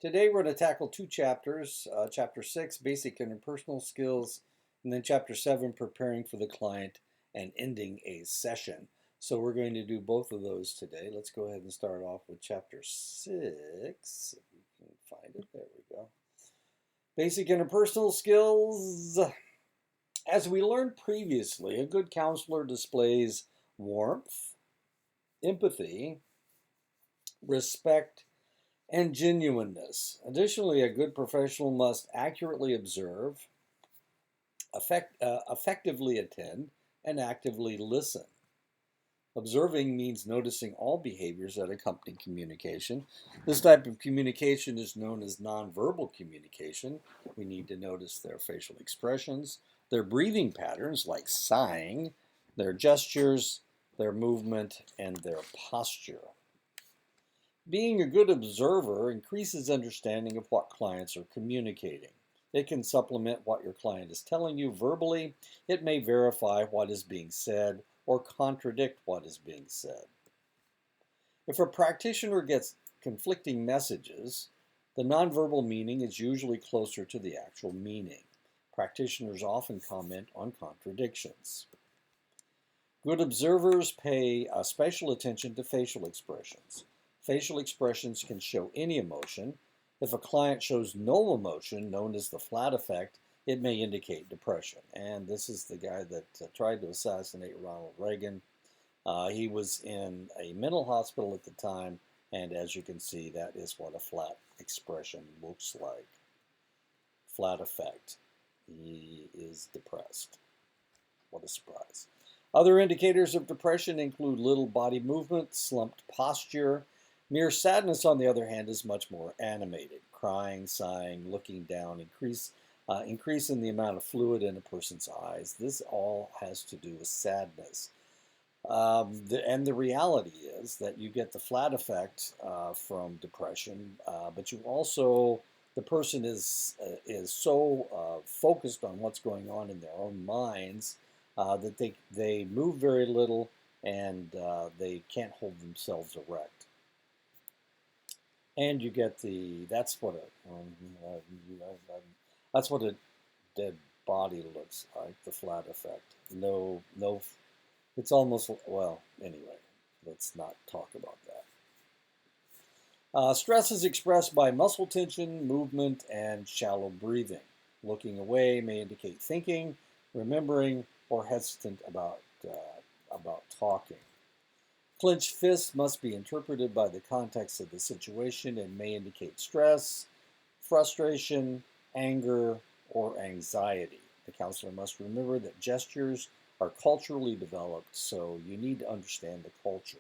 Today we're going to tackle two chapters, Chapter 6, Basic Interpersonal Skills, and then Chapter 7, Preparing for the Client and Ending a Session. So we're going to do both of those today. Let's go ahead and start off with Chapter 6. If we can find it, there we go. Basic Interpersonal Skills. As we learned previously, a good counselor displays warmth, empathy, respect, and genuineness. Additionally, a good professional must accurately observe, effectively attend, and actively listen. Observing means noticing all behaviors that accompany communication. This type of communication is known as nonverbal communication. We need to notice their facial expressions, their breathing patterns like sighing, their gestures, their movement, and their posture. Being a good observer increases understanding of what clients are communicating. It can supplement what your client is telling you verbally. It may verify what is being said or contradict what is being said. If a practitioner gets conflicting messages, the nonverbal meaning is usually closer to the actual meaning. Practitioners often comment on contradictions. Good observers pay special attention to facial expressions. Facial expressions can show any emotion. If a client shows no emotion, known as the flat effect, it may indicate depression. And this is the guy that tried to assassinate Ronald Reagan. He was in a mental hospital at the time, and as you can see, that is what a flat expression looks like. Flat effect. He is depressed. What a surprise. Other indicators of depression include little body movement, slumped posture. Mere sadness, on the other hand, is much more animated. Crying, sighing, looking down, increase in the amount of fluid in a person's eyes. This all has to do with sadness. And the reality is that you get the flat effect from depression, but you also, the person is so focused on what's going on in their own minds that they move very little and they can't hold themselves erect. And you get that's what a dead body looks like, the flat effect. No, it's almost, well, anyway, let's not talk about that. Stress is expressed by muscle tension, movement, and shallow breathing. Looking away may indicate thinking, remembering, or hesitant about talking. Clenched fists must be interpreted by the context of the situation and may indicate stress, frustration, anger, or anxiety. The counselor must remember that gestures are culturally developed, so you need to understand the culture.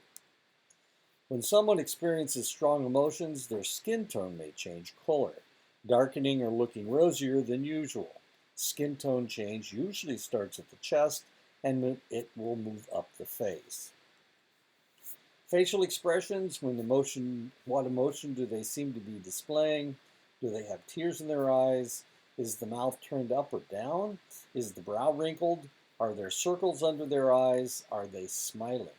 When someone experiences strong emotions, their skin tone may change color, darkening or looking rosier than usual. Skin tone change usually starts at the chest and it will move up the face. Facial expressions, what emotion do they seem to be displaying? Do they have tears in their eyes? Is the mouth turned up or down? Is the brow wrinkled? Are there circles under their eyes? Are they smiling?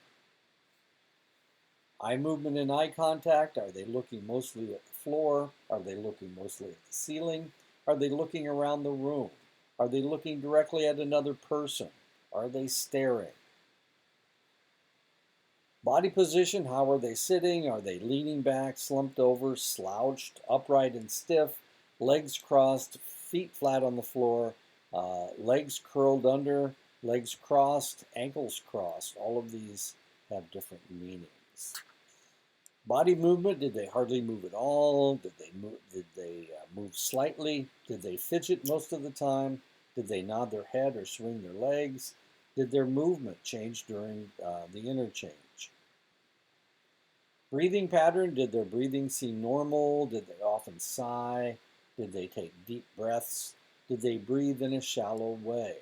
Eye movement and eye contact, are they looking mostly at the floor? Are they looking mostly at the ceiling? Are they looking around the room? Are they looking directly at another person? Are they staring? Body position, how are they sitting? Are they leaning back, slumped over, slouched, upright and stiff, legs crossed, feet flat on the floor, legs curled under, legs crossed, ankles crossed? All of these have different meanings. Body movement, did they hardly move at all? Did they move slightly? Did they fidget most of the time? Did they nod their head or swing their legs? Did their movement change during the interchange? Breathing pattern, did their breathing seem normal? Did they often sigh? Did they take deep breaths? Did they breathe in a shallow way?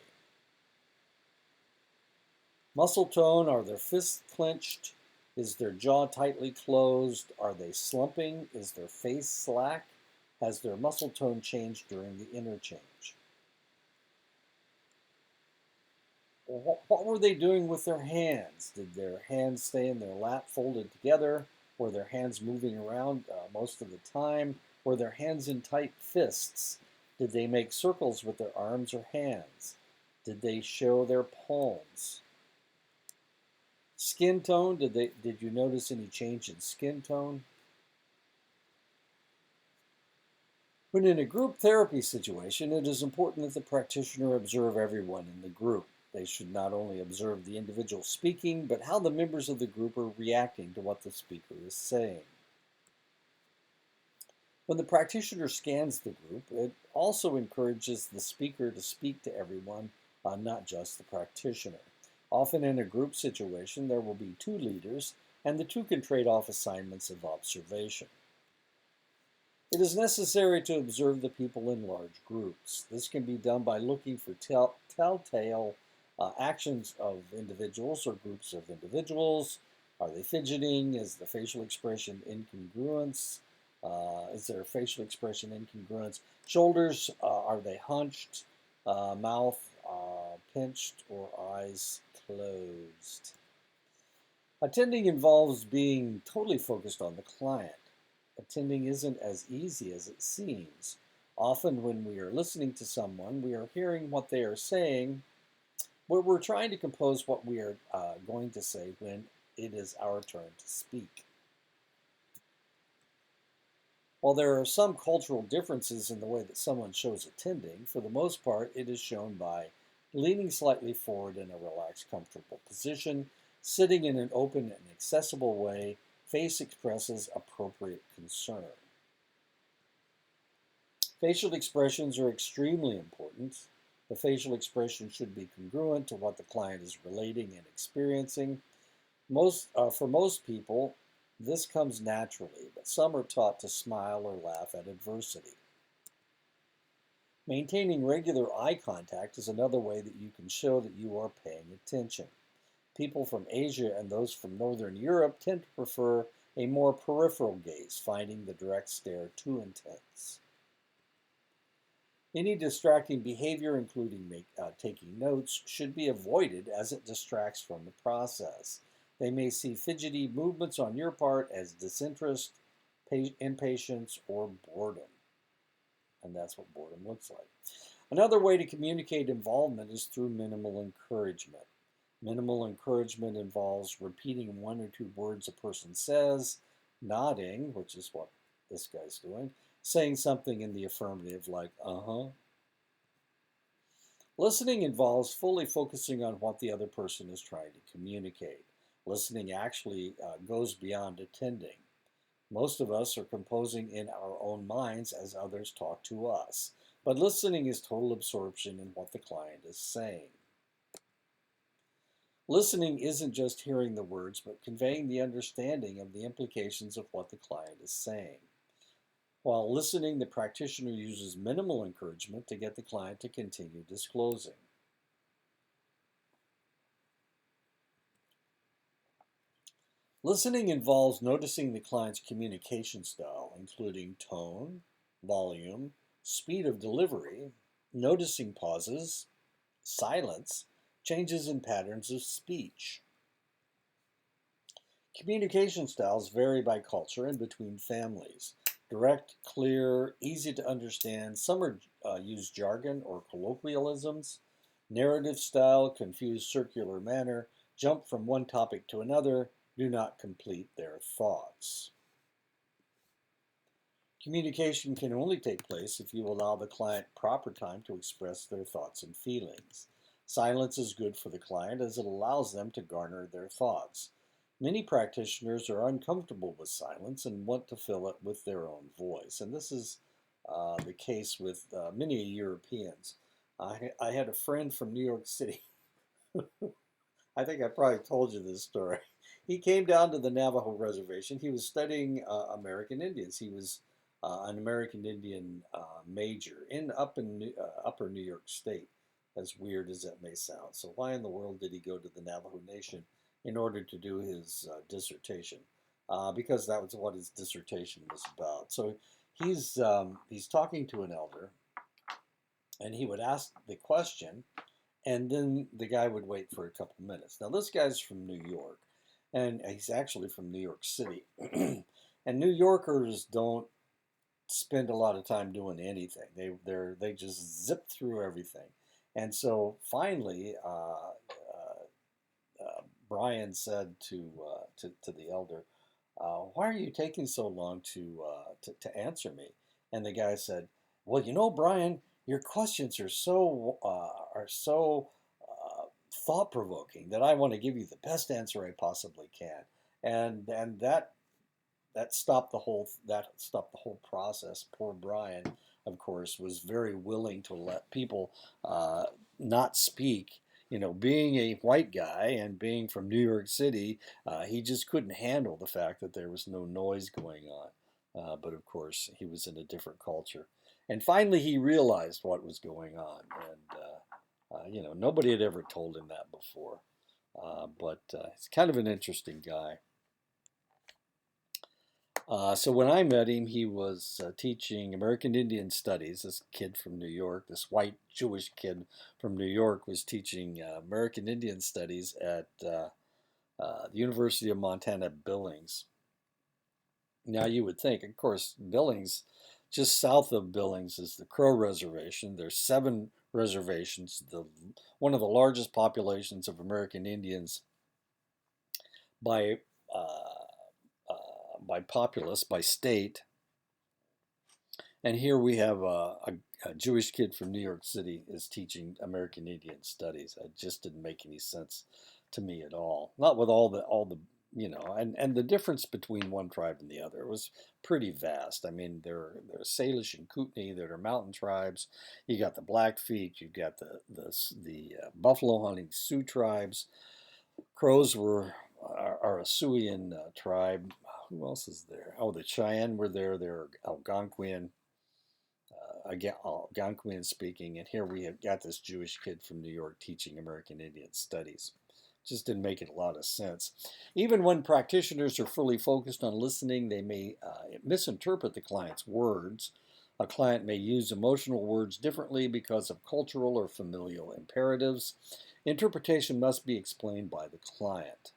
Muscle tone, are their fists clenched? Is their jaw tightly closed? Are they slumping? Is their face slack? Has their muscle tone changed during the interchange? What were they doing with their hands? Did their hands stay in their lap folded together? Were their hands moving around most of the time? Were their hands in tight fists? Did they make circles with their arms or hands? Did they show their palms? Skin tone, did you notice any change in skin tone? When in a group therapy situation, it is important that the practitioner observe everyone in the group. They should not only observe the individual speaking, but how the members of the group are reacting to what the speaker is saying. When the practitioner scans the group, it also encourages the speaker to speak to everyone, not just the practitioner. Often in a group situation, there will be two leaders, and the two can trade off assignments of observation. It is necessary to observe the people in large groups. This can be done by looking for telltale actions of individuals or groups of individuals. Are they fidgeting? Is the facial expression incongruence? Is there facial expression incongruence? Shoulders, are they hunched? Mouth pinched or eyes closed? Attending involves being totally focused on the client. Attending isn't as easy as it seems. Often, when we are listening to someone, we are hearing what they are saying, but we're trying to compose what we are going to say when it is our turn to speak. While there are some cultural differences in the way that someone shows attending, for the most part, it is shown by leaning slightly forward in a relaxed, comfortable position, sitting in an open and accessible way. Face expresses appropriate concern. Facial expressions are extremely important. The facial expression should be congruent to what the client is relating and experiencing. For most people, this comes naturally, but some are taught to smile or laugh at adversity. Maintaining regular eye contact is another way that you can show that you are paying attention. People from Asia and those from Northern Europe tend to prefer a more peripheral gaze, finding the direct stare too intense. Any distracting behavior, including taking notes, should be avoided as it distracts from the process. They may see fidgety movements on your part as disinterest, impatience, or boredom. And that's what boredom looks like. Another way to communicate involvement is through minimal encouragement. Minimal encouragement involves repeating one or two words a person says, nodding, which is what this guy's doing, saying something in the affirmative like, uh-huh. Listening involves fully focusing on what the other person is trying to communicate. Listening actually goes beyond attending. Most of us are composing in our own minds as others talk to us, but listening is total absorption in what the client is saying. Listening isn't just hearing the words, but conveying the understanding of the implications of what the client is saying. While listening, the practitioner uses minimal encouragement to get the client to continue disclosing. Listening involves noticing the client's communication style, including tone, volume, speed of delivery, noticing pauses, silence, changes in patterns of speech. Communication styles vary by culture and between families. Direct, clear, easy to understand. Some use jargon or colloquialisms. Narrative style, confused circular manner, jump from one topic to another, do not complete their thoughts. Communication can only take place if you allow the client proper time to express their thoughts and feelings. Silence is good for the client as it allows them to garner their thoughts. Many practitioners are uncomfortable with silence and want to fill it with their own voice. And this is the case with many Europeans. I had a friend from New York City. I think I probably told you this story. He came down to the Navajo reservation. He was studying American Indians. He was an American Indian major up in Upper New York State, as weird as that may sound. So why in the world did he go to the Navajo Nation in order to do his dissertation? Because that was what his dissertation was about. So he's talking to an elder, and he would ask the question, and then the guy would wait for a couple minutes. Now this guy's from New York, and he's actually from New York City. And New Yorkers don't spend a lot of time doing anything. They just zip through everything. And so finally, Brian said to the elder, "Why are you taking so long to answer me?" And the guy said, "Well, you know, Brian, your questions are so thought provoking that I want to give you the best answer I possibly can." And that stopped the whole process. Poor Brian, of course, was very willing to let people uh, not speak. You know, being a white guy and being from New York City, he just couldn't handle the fact that there was no noise going on. But of course, he was in a different culture. And finally, he realized what was going on. And, nobody had ever told him that before. But he's kind of an interesting guy. So when I met him, he was teaching American Indian Studies. This kid from New York, this white Jewish kid from New York, was teaching American Indian Studies at the University of Montana Billings. Now you would think, of course, Billings, just south of Billings is the Crow Reservation. There's 7 reservations, one of the largest populations of American Indians by uh, by populace, by state. And here we have a Jewish kid from New York City is teaching American Indian Studies. It just didn't make any sense to me at all. Not with all the and the difference between one tribe and the other was pretty vast. I mean, there's Salish and Kootenai that are mountain tribes. You got the Blackfeet. You've got the buffalo hunting Sioux tribes. Crows are a Siouan tribe. Who else is there? Oh, the Cheyenne were there. They're Algonquian, again, Algonquian speaking. And here we have got this Jewish kid from New York teaching American Indian Studies. Just didn't make it a lot of sense. Even when practitioners are fully focused on listening, they may misinterpret the client's words. A client may use emotional words differently because of cultural or familial imperatives. Interpretation must be explained by the client.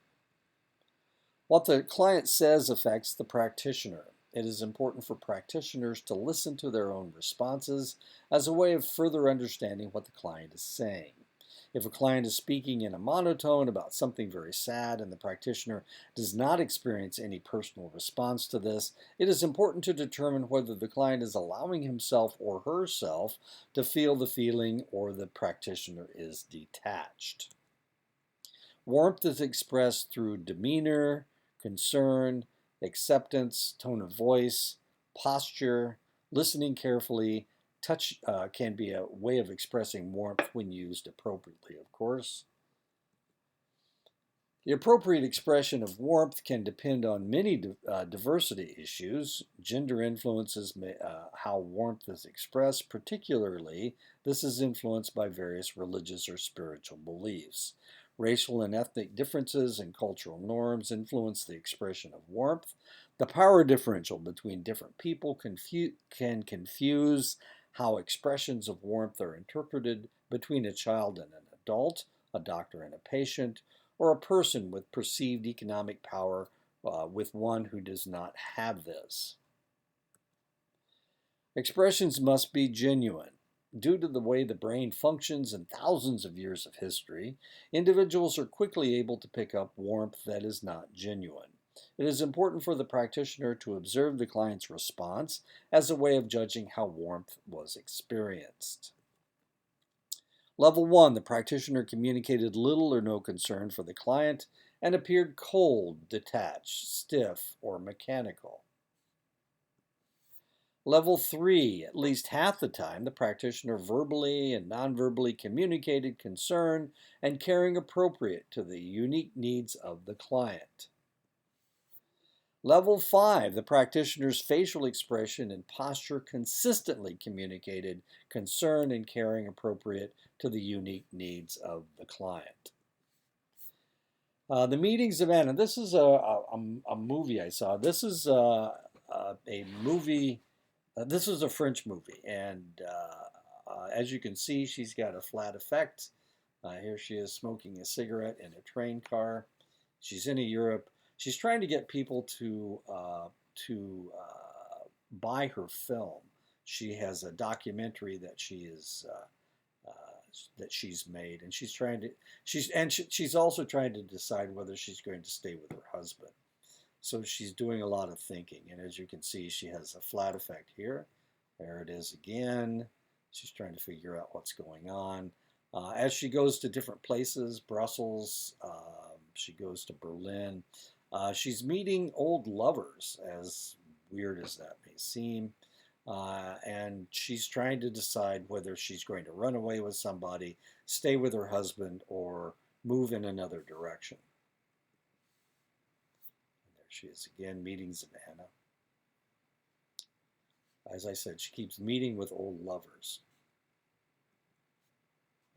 What the client says affects the practitioner. It is important for practitioners to listen to their own responses as a way of further understanding what the client is saying. If a client is speaking in a monotone about something very sad and the practitioner does not experience any personal response to this, it is important to determine whether the client is allowing himself or herself to feel the feeling or the practitioner is detached. Warmth is expressed through demeanor, concern, acceptance, tone of voice, posture, listening carefully. Touch can be a way of expressing warmth when used appropriately, of course. The appropriate expression of warmth can depend on many diversity issues. Gender influences how warmth is expressed. Particularly, this is influenced by various religious or spiritual beliefs. Racial and ethnic differences and cultural norms influence the expression of warmth. The power differential between different people can confuse how expressions of warmth are interpreted between a child and an adult, a doctor and a patient, or a person with perceived economic power with one who does not have this. Expressions must be genuine. Due to the way the brain functions and thousands of years of history, individuals are quickly able to pick up warmth that is not genuine. It is important for the practitioner to observe the client's response as a way of judging how warmth was experienced. Level 1, the practitioner communicated little or no concern for the client and appeared cold, detached, stiff, or mechanical. Level 3, at least half the time, the practitioner verbally and non-verbally communicated concern and caring appropriate to the unique needs of the client. Level 5, the practitioner's facial expression and posture consistently communicated concern and caring appropriate to the unique needs of the client. The Meetings of Anna. This is a movie I saw. This is a movie. This is a French movie, and as you can see, she's got a flat effect. Here she is smoking a cigarette in a train car. She's in Europe. She's trying to get people to buy her film. She has a documentary that she's made, and she's also trying to decide whether she's going to stay with her husband. So she's doing a lot of thinking, and as you can see, she has a flat effect here. There it is again. She's trying to figure out what's going on. As she goes to different places, Brussels, she goes to Berlin, she's meeting old lovers, as weird as that may seem. And she's trying to decide whether she's going to run away with somebody, stay with her husband, or move in another direction. And there she is again, meeting Savannah. As I said, she keeps meeting with old lovers.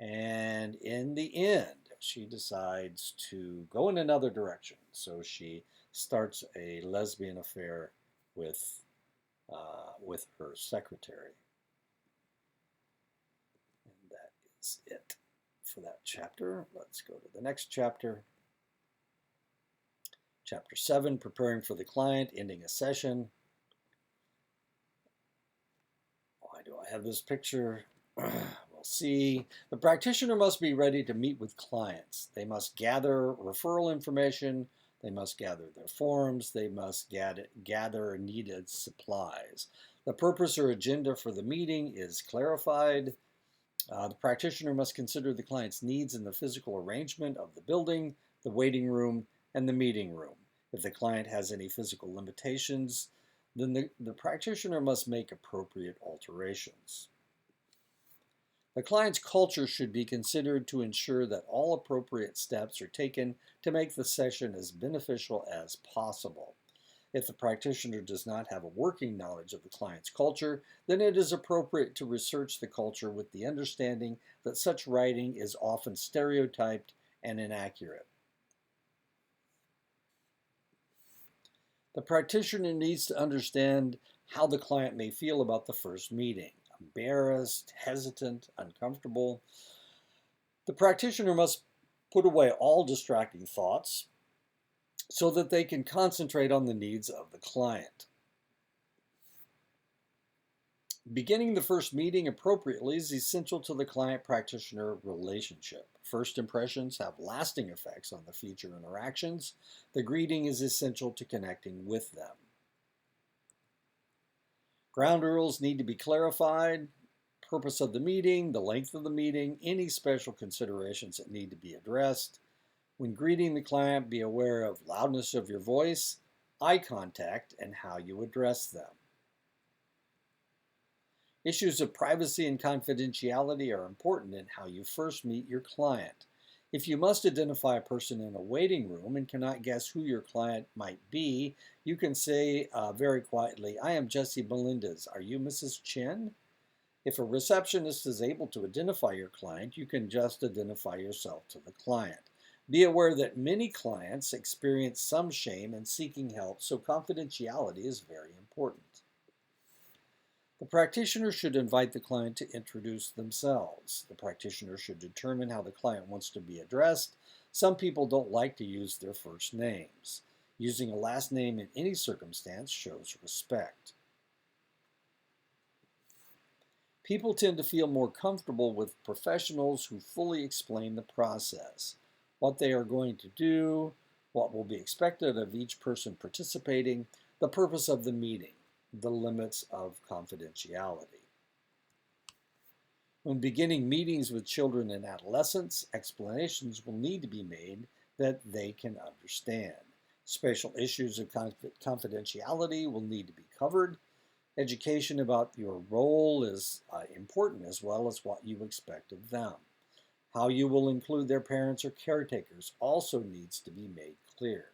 And in the end, she decides to go in another direction. So she starts a lesbian affair with her secretary. And that is it for that chapter. Let's go to the next chapter. Chapter 7, preparing for the client, ending a session. Why do I have this picture? We'll see. The practitioner must be ready to meet with clients. They must gather referral information. They must gather their forms. They must gather needed supplies. The purpose or agenda for the meeting is clarified. The practitioner must consider the client's needs in the physical arrangement of the building, the waiting room, and the meeting room. If the client has any physical limitations, then the practitioner must make appropriate alterations. The client's culture should be considered to ensure that all appropriate steps are taken to make the session as beneficial as possible. If the practitioner does not have a working knowledge of the client's culture, then it is appropriate to research the culture with the understanding that such writing is often stereotyped and inaccurate. The practitioner needs to understand how the client may feel about the first meeting. Embarrassed, hesitant, uncomfortable. The practitioner must put away all distracting thoughts so that they can concentrate on the needs of the client. Beginning the first meeting appropriately is essential to the client-practitioner relationship. First impressions have lasting effects on the future interactions. The greeting is essential to connecting with them. Ground rules need to be clarified. Purpose of the meeting, the length of the meeting, any special considerations that need to be addressed. When greeting the client, be aware of loudness of your voice, eye contact, and how you address them. Issues of privacy and confidentiality are important in how you first meet your client. If you must identify a person in a waiting room and cannot guess who your client might be, you can say very quietly, "I am Jesse Melendez. Are you Mrs. Chen?" If a receptionist is able to identify your client, you can just identify yourself to the client. Be aware that many clients experience some shame in seeking help, so confidentiality is very important. The practitioner should invite the client to introduce themselves. The practitioner should determine how the client wants to be addressed. Some people don't like to use their first names. Using a last name in any circumstance shows respect. People tend to feel more comfortable with professionals who fully explain the process, what they are going to do, what will be expected of each person participating, the purpose of the meeting, the limits of confidentiality. When beginning meetings with children and adolescents, explanations will need to be made that they can understand. Special issues of confidentiality will need to be covered. Education about your role is important, as well as what you expect of them. How you will include their parents or caretakers also needs to be made clear.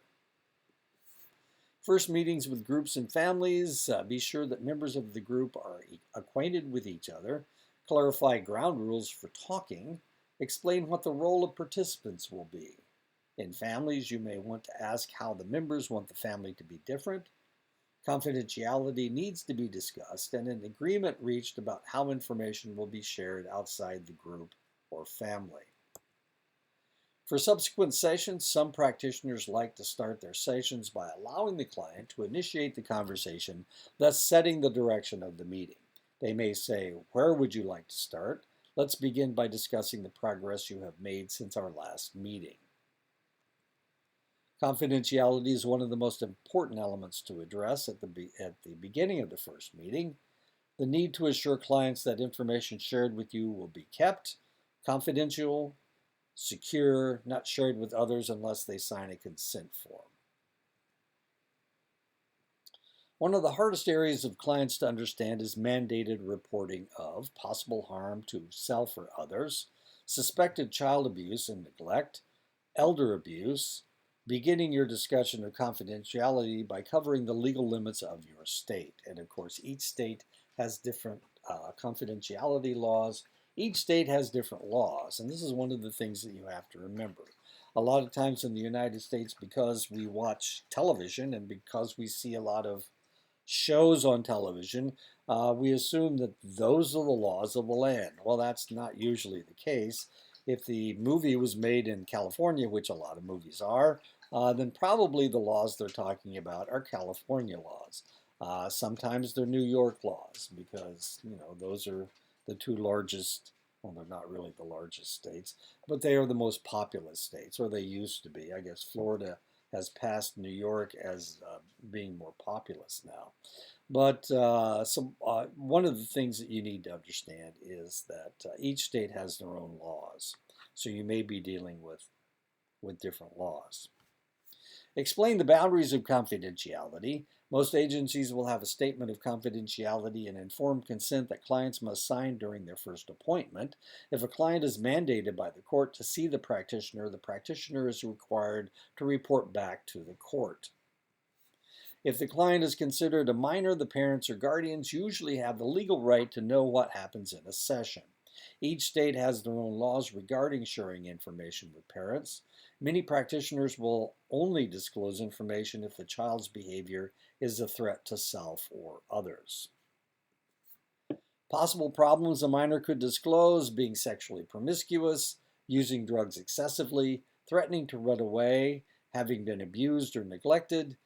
First meetings with groups and families, be sure that members of the group are acquainted with each other. Clarify ground rules for talking. Explain what the role of participants will be. In families, you may want to ask how the members want the family to be different. Confidentiality needs to be discussed and an agreement reached about how information will be shared outside the group or family. For subsequent sessions, some practitioners like to start their sessions by allowing the client to initiate the conversation, thus setting the direction of the meeting. They may say, "Where would you like to start? Let's begin by discussing the progress you have made since our last meeting." Confidentiality is one of the most important elements to address at the beginning of the first meeting. The need to assure clients that information shared with you will be kept confidential, secure, not shared with others unless they sign a consent form. One of the hardest areas of clients to understand is mandated reporting of possible harm to self or others, suspected child abuse and neglect, elder abuse, beginning your discussion of confidentiality by covering the legal limits of your state. And of course, each state has different confidentiality laws. Each state has different laws, and this is one of the things that you have to remember. A lot of times in the United States, because we watch television and because we see a lot of shows on television, we assume that those are the laws of the land. Well, that's not usually the case. If the movie was made in California, which a lot of movies are, then probably the laws they're talking about are California laws. Sometimes they're New York laws because, those are the two largest, well, they're not really the largest states, but they are the most populous states, or they used to be. I guess Florida has passed New York as being more populous now. But one of the things that you need to understand is that each state has their own laws. So you may be dealing with different laws. Explain the boundaries of confidentiality. Most agencies will have a statement of confidentiality and informed consent that clients must sign during their first appointment. If a client is mandated by the court to see the practitioner is required to report back to the court. If the client is considered a minor, the parents or guardians usually have the legal right to know what happens in a session. Each state has their own laws regarding sharing information with parents. Many practitioners will only disclose information if the child's behavior is a threat to self or others. Possible problems a minor could disclose: being sexually promiscuous, using drugs excessively, threatening to run away, having been abused or neglected,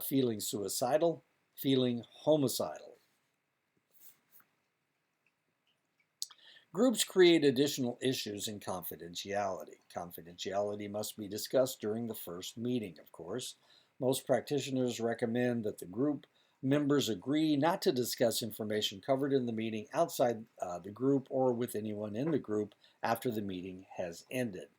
feeling suicidal, feeling homicidal. Groups create additional issues in confidentiality. Confidentiality must be discussed during the first meeting, of course. Most practitioners recommend that the group members agree not to discuss information covered in the meeting outside the group or with anyone in the group after the meeting has ended.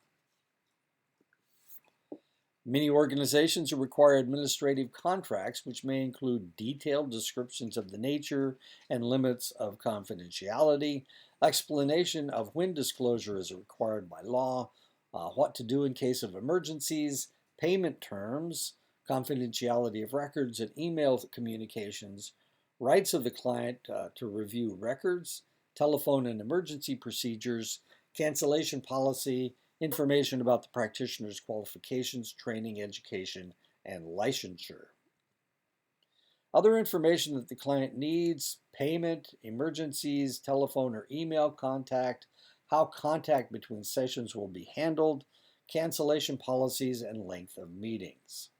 Many organizations require administrative contracts, which may include detailed descriptions of the nature and limits of confidentiality, explanation of when disclosure is required by law, what to do in case of emergencies, payment terms, confidentiality of records and email communications, rights of the client to review records, telephone and emergency procedures, cancellation policy, information about the practitioner's qualifications, training, education, and licensure. Other information that the client needs: payment, emergencies, telephone or email contact, how contact between sessions will be handled, cancellation policies, and length of meetings.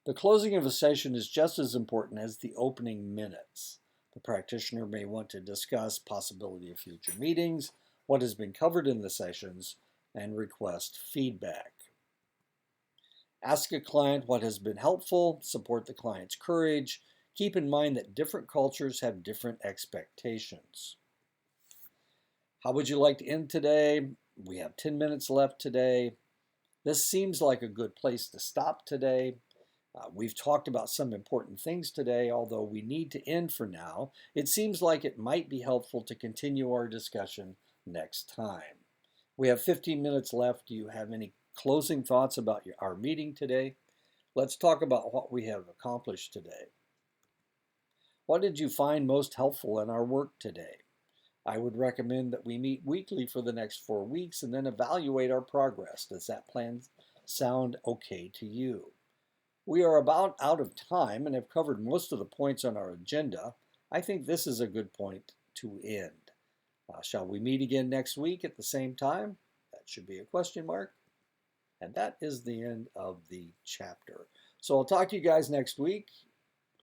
The closing of a session is just as important as the opening minutes. The practitioner may want to discuss possibility of future meetings, what has been covered in the sessions, and request feedback. Ask a client what has been helpful, support the client's courage. Keep in mind that different cultures have different expectations. How would you like to end today? We have 10 minutes left today. This seems like a good place to stop today. We've talked about some important things today, although we need to end for now. It seems like it might be helpful to continue our discussion next time. We have 15 minutes left. Do you have any closing thoughts about our meeting today? Let's talk about what we have accomplished today. What did you find most helpful in our work today? I would recommend that we meet weekly for the next 4 weeks and then evaluate our progress. Does that plan sound okay to you? We are about out of time and have covered most of the points on our agenda. I think this is a good point to end. Shall we meet again next week at the same time? That should be a question mark. And that is the end of the chapter. So I'll talk to you guys next week.